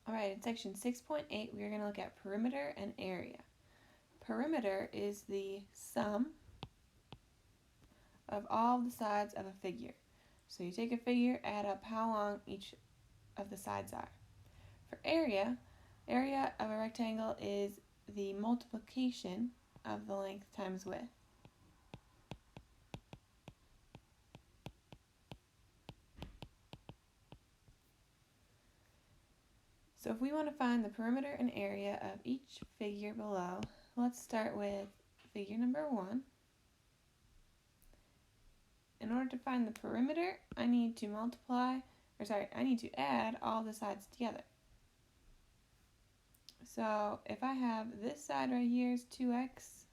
Alright, in section 6.8 we are going to look at perimeter and area. Perimeter is the sum of all the sides of a figure. So you take a figure, add up how long each of the sides are. For area of a rectangle is the multiplication of the length times width. So if we want to find the perimeter and area of each figure below, let's start with figure number 1. In order to find the perimeter, I need to add all the sides together. So if I have this side right here is 2x,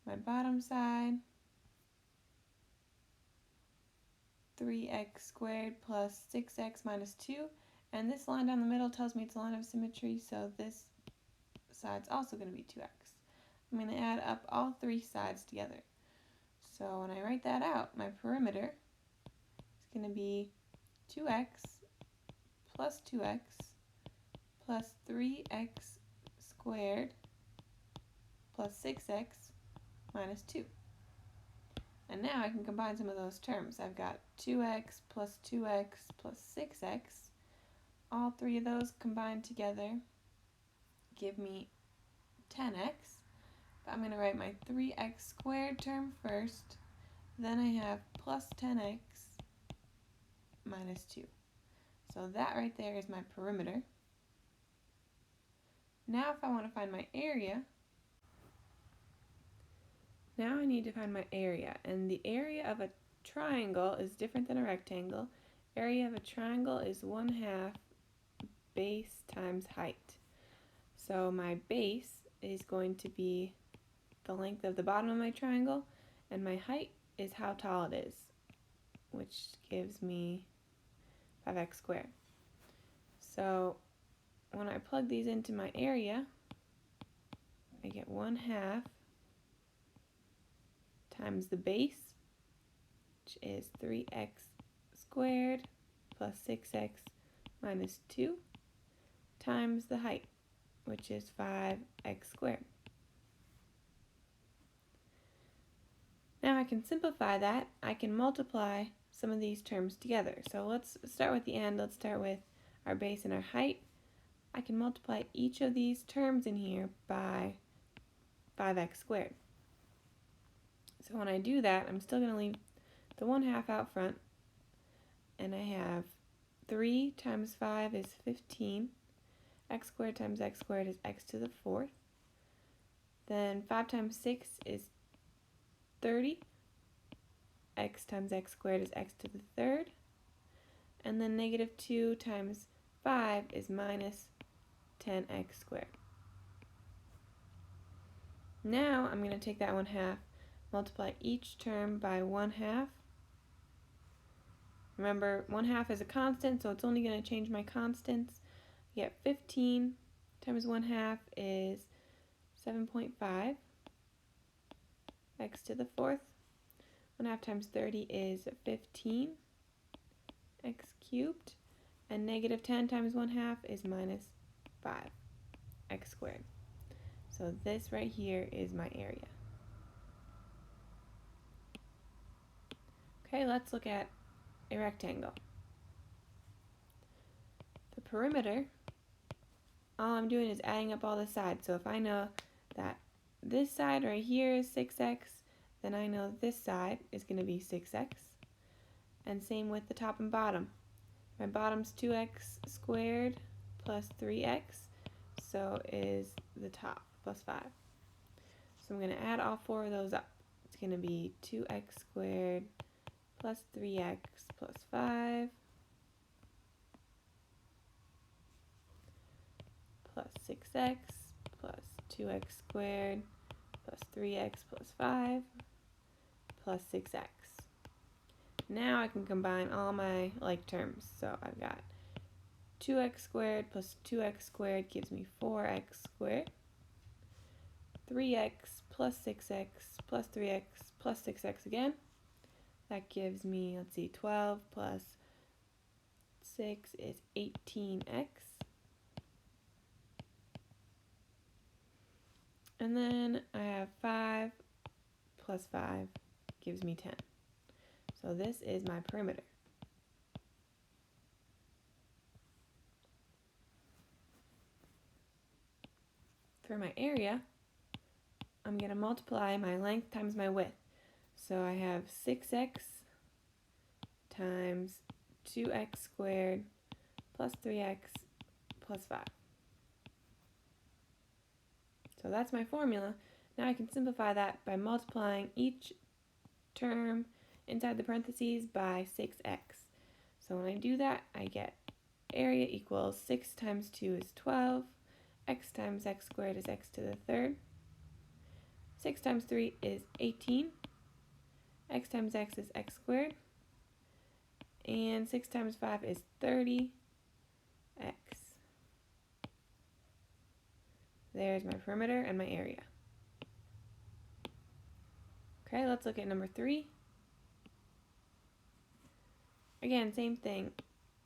my bottom side 3x squared plus 6x minus 2, and this line down the middle tells me it's a line of symmetry, so this side's also going to be 2x. I'm going to add up all three sides together. So when I write that out, my perimeter is going to be 2x plus 2x plus 3x squared plus 6x minus 2. And now I can combine some of those terms. I've got 2x plus 2x plus 6x. All three of those combined together give me 10x. But I'm going to write my 3x squared term first. Then I have plus 10x minus 2. So that right there is my perimeter. Now if I want to find my area, now I need to find my area. And the area of a triangle is different than a rectangle. Area of a triangle is 1/2 base times height. So my base is going to be the length of the bottom of my triangle, and my height is how tall it is, which gives me 5x squared. So when I plug these into my area, I get 1/2 times the base, which is 3x squared plus 6x minus 2, times the height, which is 5x squared. Now I can simplify that. I can multiply some of these terms together. So let's start with the end. Let's start with our base and our height. I can multiply each of these terms in here by 5x squared. So when I do that, I'm still going to leave the 1/2 out front, and I have 3 times 5 is 15. X squared times x squared is x to the 4th. Then 5 times 6 is 30. X times x squared is x to the 3rd. And then negative 2 times 5 is minus 10x squared. Now I'm going to take that 1/2, multiply each term by 1/2. Remember, 1/2 is a constant, so it's only going to change my constants. I get 15 times 1/2 is 7.5. X to the 4th. 1/2 times 30 is 15. X cubed. And negative 10 times 1/2 is minus 5. X squared. So this right here is my area. Okay, let's look at a rectangle. The perimeter, all I'm doing is adding up all the sides. So if I know that this side right here is 6x, then I know this side is going to be 6x. And same with the top and bottom. My bottom's 2x squared plus 3x, so is the top plus 5. So I'm going to add all four of those up. It's going to be 2x squared plus 3x plus 5 plus 6x plus 2x squared plus 3x plus 5 plus 6x. Now I can combine all my like terms. So I've got 2x squared plus 2x squared gives me 4x squared. 3x plus 6x plus 3x plus 6x again. That gives me, let's see, 12 plus 6 is 18x. And then I have 5 plus 5 gives me 10. So this is my perimeter. For my area, I'm going to multiply my length times my width. So I have 6x times 2x squared plus 3x plus 5. So that's my formula. Now I can simplify that by multiplying each term inside the parentheses by 6x. So when I do that, I get area equals 6 times 2 is 12, x times x squared is x to the third, 6 times 3 is 18, x times x is x squared, and 6 times 5 is 30x. There's my perimeter and my area. Okay, let's look at number 3. Again, same thing.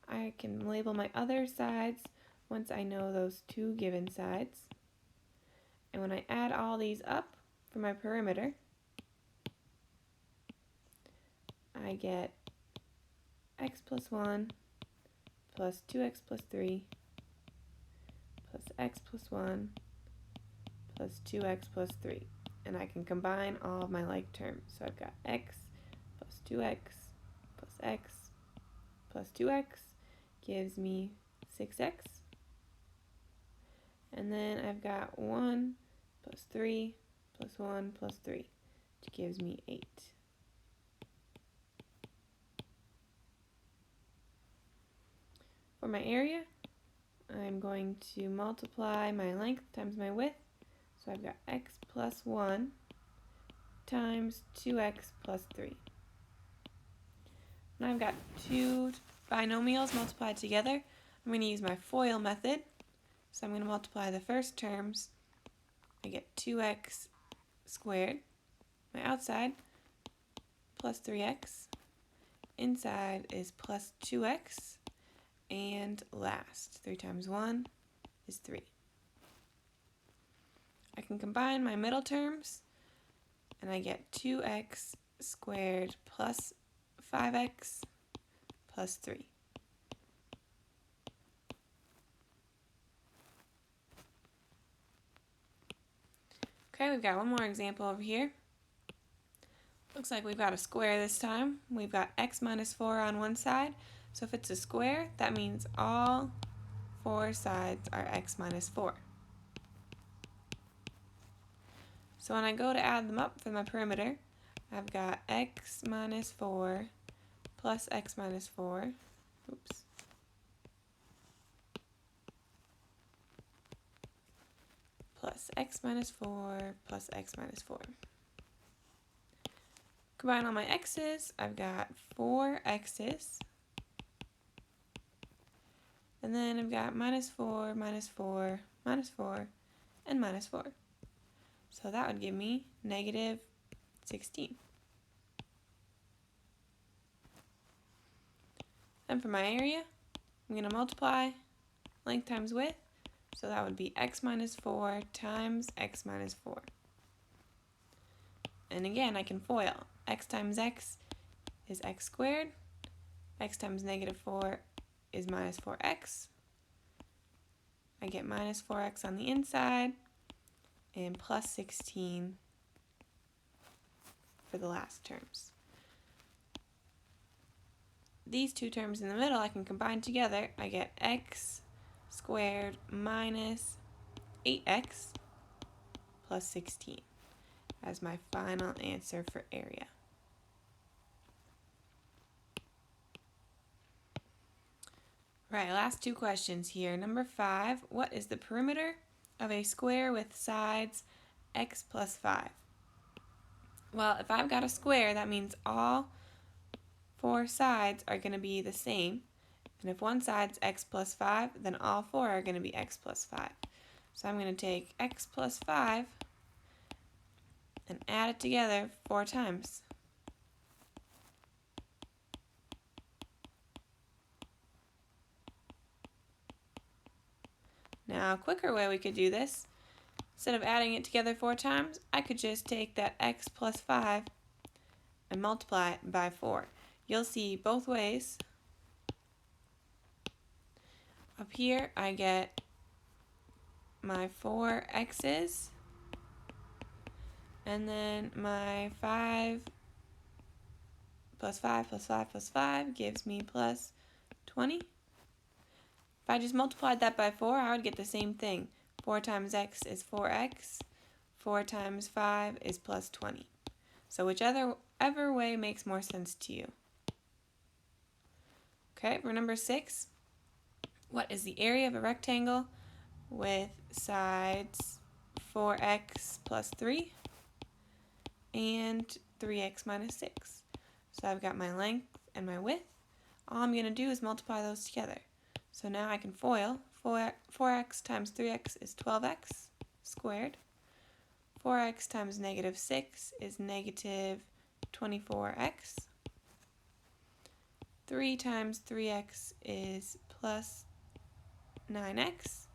I can label my other sides once I know those two given sides. And when I add all these up for my perimeter, I get x plus 1 plus 2x plus 3 plus x plus 1 plus 2x plus 3. And I can combine all of my like terms. So I've got x plus 2x plus x plus 2x gives me 6x. And then I've got 1 plus 3 plus 1 plus 3, which gives me 8. For my area, I'm going to multiply my length times my width. So I've got x plus 1 times 2x plus 3. Now I've got two binomials multiplied together. I'm going to use my FOIL method. So I'm going to multiply the first terms. I get 2x squared, my outside, plus 3x. Inside is plus 2x. And last, 3 times 1 is 3. I can combine my middle terms, and I get 2x squared plus 5x plus 3. Okay, we've got one more example over here. Looks like we've got a square this time. We've got x minus 4 on one side. So if it's a square, that means all 4 sides are x minus 4. So when I go to add them up for my perimeter, I've got x minus 4 plus x minus 4. Oops. Plus x minus 4 plus x minus 4. Combine all my x's, I've got 4 x's. And then I've got minus 4, minus 4, minus 4, and minus 4. So that would give me negative 16. And for my area, I'm going to multiply length times width. So that would be x minus 4 times x minus 4. And again, I can FOIL. X times x is x squared. X times negative 4 is minus 4x. I get minus 4x on the inside and plus 16 for the last terms. These two terms in the middle I can combine together. I get x squared minus 8x plus 16 as my final answer for area. Right, last two questions here. Number 5, what is the perimeter of a square with sides x plus 5? Well, if I've got a square, that means all 4 sides are going to be the same. And if one side's x plus 5, then all 4 are going to be x plus 5. So I'm going to take x plus 5 and add it together 4 times. Now, a quicker way we could do this, instead of adding it together 4 times, I could just take that x plus 5 and multiply it by 4. You'll see both ways. Up here, I get my 4 x's, and then my 5 plus 5 plus 5 plus 5 gives me plus 20. If I just multiplied that by 4, I would get the same thing. 4 times x is 4x. 4 times 5 is plus 20. So whichever way makes more sense to you. Okay, for number 6, what is the area of a rectangle with sides 4x plus 3 and 3x minus 6? So I've got my length and my width. All I'm going to do is multiply those together. So now I can FOIL. 4x times 3x is 12x squared. 4x times negative 6 is negative 24x. 3 times 3x is plus 9x.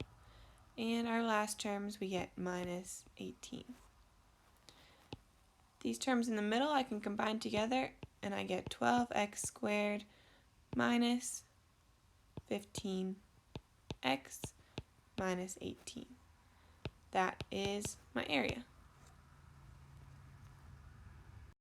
And our last terms we get minus 18. These terms in the middle I can combine together and I get 12x squared minus 15x minus 18. That is my area.